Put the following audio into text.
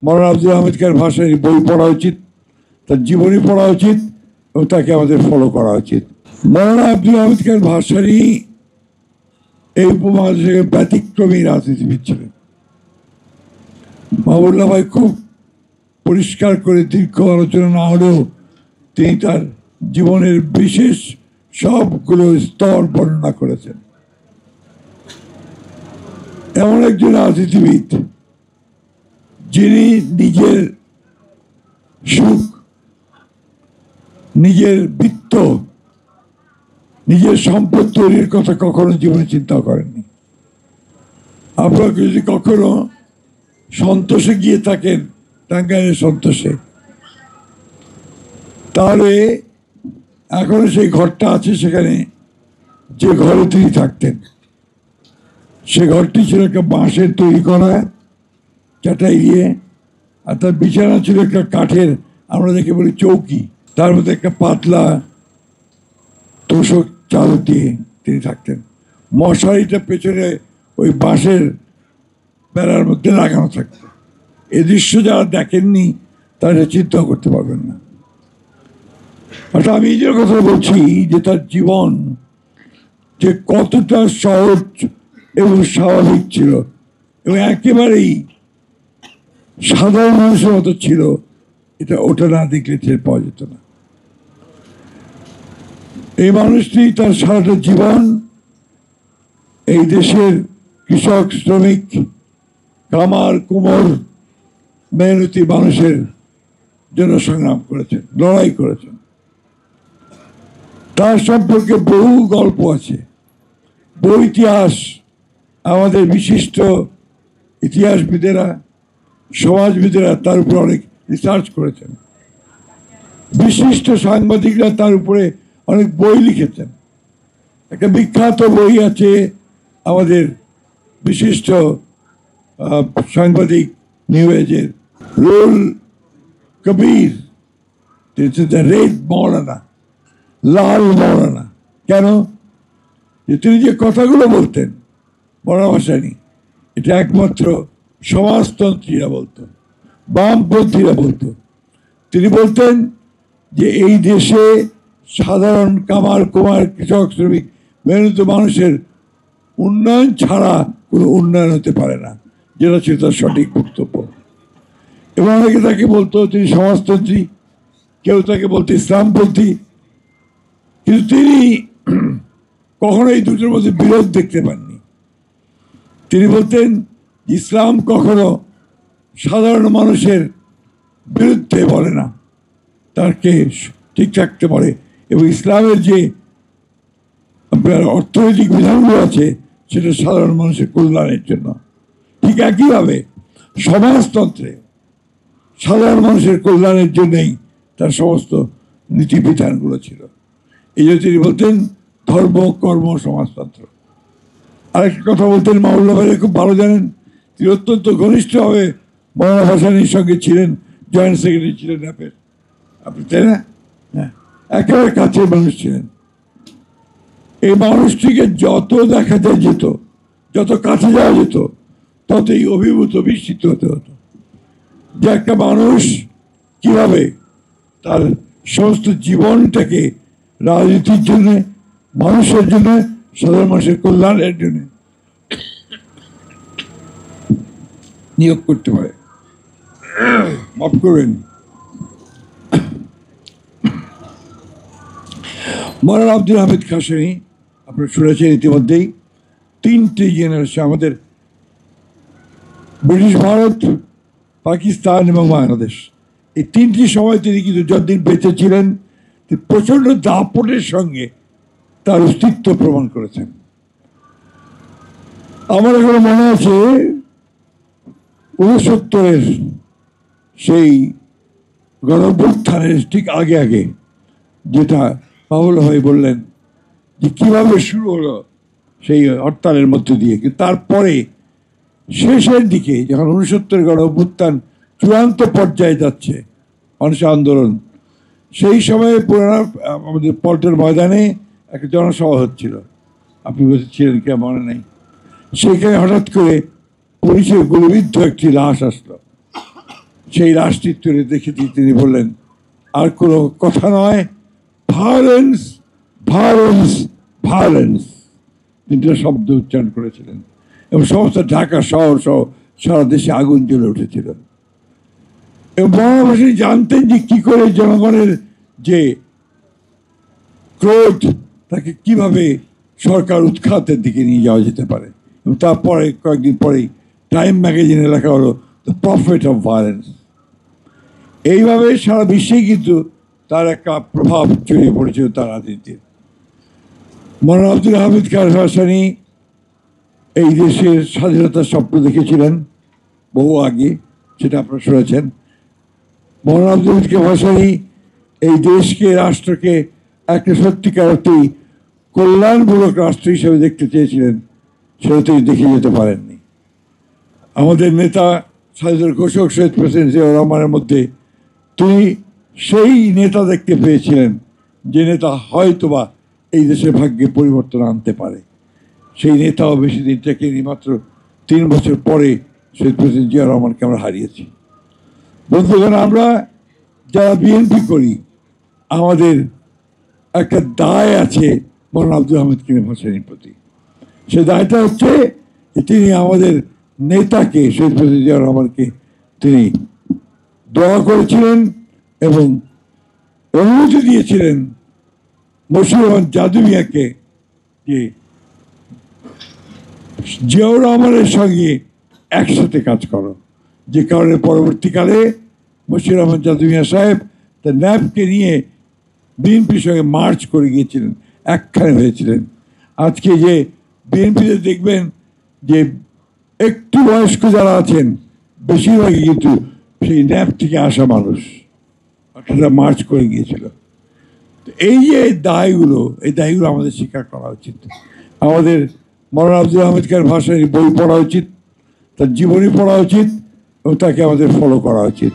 মৌলানা আব্দুল হামিদ খান ভাসানীর বই পড়া উচিত, তার জীবনী পড়া উচিত এবং তাকে আমাদের ফলো করা উচিত। মৌলানা আব্দুল হামিদ খান ভাসানী এই উপমহাদেশের ব্যতিক্রমী রাজনীতিবিদ ছিলেন। মাহবুবুল্লাহ ভাই খুব পরিষ্কার করে দীর্ঘ আলোচনা না হলেও তিনি তার জীবনের বিশেষ সবগুলো স্তর বর্ণনা করেছেন। এমন একজন রাজনীতিবিদ যিনি নিজের সুখ, নিজের বৃত্ত, নিজের সম্পদ তৈরির কথা কখনো জীবনে চিন্তা করেননি। আপনারা যদি কখনো সন্তোষে গিয়ে থাকেন, টাঙ্গাইলের সন্তোষে, তাহলে এখনো সেই ঘরটা আছে। সেখানে যে ঘরে তিনি থাকতেন, সে ঘরটি ছিল একটা বাঁশের তৈরি করা চাটাই দিয়ে, আর তার বিছানা ছিল একটা কাঠের, আমরা যাকে বলি চৌকি, তার মধ্যে একটা পাতলা তোষক চাদর দিয়ে তিনি থাকতেন। মশারিটা পেছনে ওই বাঁশের বেড়ার মধ্যে লাগানো থাকত। এ দৃশ্য যারা দেখেননি তারা চিন্তা করতে পারবেন না। অর্থাৎ আমি এই যে কথা বলছি যে তার জীবন যে কতটা সহজ এবং স্বাভাবিক ছিল এবং একেবারেই সাধারণ মানুষের মতো ছিল, এটা ওটা না দেখলে টের পাওয়া যেত না। এই মানুষটি তার সারাটা জীবন এই দেশের কৃষক, শ্রমিক, কামার, কুমোর, মেহনতি মানুষের জন্য সংগ্রাম করেছেন, লড়াই করেছেন। তার সম্পর্কে বহু গল্প আছে, বহু ইতিহাস। আমাদের বিশিষ্ট ইতিহাসবিদেরা, সমাজবিদেরা তার উপরে অনেক রিসার্চ করেছেন। বিশিষ্ট সাংবাদিকরা তার উপরে অনেক বই লিখেছেন। একটা বিখ্যাত বই আছে আমাদের বিশিষ্ট সাংবাদিক নিউ এজের রুল কবির, রেড মৌলানা, লাল মৌলানা। কেন? যে তিনি যে কথাগুলো বলতেন মৌলানা ভাসানী, এটা একমাত্র সমাজতন্ত্রীরা বলতো, বামপন্থীরা বলতো। তিনি বলতেন যে এই দেশে সাধারণ কামার, কুমার, কৃষক, শ্রমিক, মেহনত মানুষের উন্নয়ন ছাড়া কোনো উন্নয়ন হতে পারে না, যেটা ছিল তার সঠিক বক্তব্য। এবং অনেকে তাকে বলতো তিনি সমাজতন্ত্রী, কেউ তাকে বলতো ইসলামপন্থী, কিন্তু তিনি কখনো এই দুটোর মধ্যে বিরোধ দেখতে পাননি। তিনি বলতেন ইসলাম কখনো সাধারণ মানুষের বিরুদ্ধে বলে না, তাকে ঠিক রাখতে পারে। এবং ইসলামের যে আপনার অর্থনৈতিক বিধানগুলো আছে সেটা সাধারণ মানুষের কল্যাণের জন্য। ঠিক একইভাবে সমাজতন্ত্রে সাধারণ মানুষের কল্যাণের জন্যই তার সমস্ত নীতিবিধানগুলো ছিল। এই জন্য তিনি বলতেন ধর্ম, কর্ম, সমাজতন্ত্র। আরেকটা কথা বলতেন, মাহবুবুল্লাহ ভাই খুব ভালো জানেন, তিনি অত্যন্ত ঘনিষ্ঠভাবে মৌলানা ভাসানীর সঙ্গে ছিলেন, জয়েন্ট সেক্রেটারি ছিলেন র্যাপের, আপনি তাই না? হ্যাঁ, একেবারে কাছের মানুষ ছিলেন। এই মানুষটিকে যত দেখা যেত, যত কাছে যাওয়া যেত, ততই অভিভূত, বিস্মিত হতে হতো যে একটা মানুষ কিভাবে তার সমস্ত জীবনটাকে রাজনীতির জন্য, মানুষের জন্য, সাধারণ মানুষের কল্যাণের জন্য নিয়োগ করতে পারে। মাফ করবেন। মৌলানা আব্দুল হামিদ ভাসানী আপনারা শুনেছেন ইতিমধ্যেই, তিনটি জেনারেশন, আমাদের ব্রিটিশ ভারত, পাকিস্তান এবং বাংলাদেশ, এই তিনটি সময় তিনি কিন্তু যতদিন বেঁচে ছিলেন প্রচণ্ড দাপটের সঙ্গে তার অস্তিত্ব প্রমাণ করেছেন। আমার এখনো মনে আছে 69-এর সেই গণঅভ্যুত্থানের ঠিক আগে আগে যেটা মাহবুবুল্লাহ ভাই বললেন যে কীভাবে শুরু হলো সেই হরতালের মধ্যে দিয়ে, কিন্তু তারপরে শেষের দিকে যখন 69-এর গণঅভ্যুত্থান চূড়ান্ত পর্যায়ে যাচ্ছে, মানুষের আন্দোলন, সেই সময়ে পুরানা আমাদের পল্টন ময়দানে একটা জনসভা হচ্ছিল, আপনি বলছিলেন কে মনে নেই। সেখানে হঠাৎ করে পুলিশের গুলিবিদ্ধ একটি লাশ আসলো সেই রাষ্ট্রীয় তুলে দেখে তিনি বললেন, আর কোনো কথা নয়, ভায়োলেন্স, ভায়োলেন্স, ভায়োলেন্স, তিনটা শব্দ উচ্চারণ করেছিলেন এবং সমস্ত ঢাকা শহর সহ সারা দেশে আগুন জ্বলে উঠেছিল। এবং মহাবাসী জানতেন যে কি করে জনগণের যে ক্রোধ তাকে কিভাবে সরকার উৎখাতের দিকে নিয়ে যাওয়া যেতে পারে। এবং তারপরে কয়েকদিন পরেই টাইম ম্যাগাজিনে লেখা হলো দ্য প্রফিট অফ ভায়োলেন্স। এইভাবে সারা বিশ্বেই কিন্তু তার একটা প্রভাব ছড়িয়ে পড়েছিল তার রাজনীতির। মৌলানা আব্দুল হামিদ খান ভাসানী এই দেশের স্বাধীনতার স্বপ্ন দেখেছিলেন বহু আগে, সেটা আপনারা শুনেছেন। মৌলানা আব্দুল হামিদ খান ভাসানী এই দেশকে, রাষ্ট্রকে একটা সত্যিকার অর্থেই কল্যাণমূলক রাষ্ট্র হিসেবে দেখতে চেয়েছিলেন, সেটা তিনি দেখে যেতে পারেননি। আমাদের নেতা স্বাধীনতার ঘোষক শহীদ প্রেসিডেন্ট জিয়াউর রহমানের মধ্যে তিনি সেই নেতা দেখতে পেয়েছিলেন যে নেতা হয়তোবা এই দেশের ভাগ্যে পরিবর্তন আনতে পারে। সেই নেতাও বেশি দিন থেকেনি, মাত্র 3 বছর পরে শহীদ প্রেসিডেন্ট জিয়াউর রহমানকে আমরা হারিয়েছি। বন্ধুগণ, আমরা যারা বিএনপি করি আমাদের একটা দায় আছে মৌলানা আব্দুল হামিদ খান ভাসানীর প্রতি। সে দায়টা হচ্ছে তিনি আমাদের নেতাকে, শহীদ প্রেসিডেন্ট জিয়াউর রহমানকে তিনি দোয়া করেছিলেন এবং অনুমতি দিয়েছিলেন মশিউর রহমান জাদু মিয়াকে যে জিয়াউর রহমানের সঙ্গে একসাথে কাজ করো। যে কারণে পরবর্তীকালে মশিউর রহমান জাদু মিয়া সাহেব তার ন্যাপকে নিয়ে বিএনপির সঙ্গে মার্চ করে গিয়েছিলেন, একখানে হয়েছিলেন। আজকে যে বিএনপিতে দেখবেন যে একটু বয়স্ক যারা আছেন বেশিরভাগই কিন্তু সেই ন্যাপ থেকে আসা মানুষ, অর্থাৎ মার্চ করে গিয়েছিল। এই যে দায়গুলো, এই দায়গুলো আমাদের স্বীকার করা উচিত। আমাদের মৌলানা আব্দুল হামিদ খান ভাসানীর বই পড়া উচিত, তার জীবনী পড়া উচিত এবং তাকে আমাদের ফলো করা উচিত।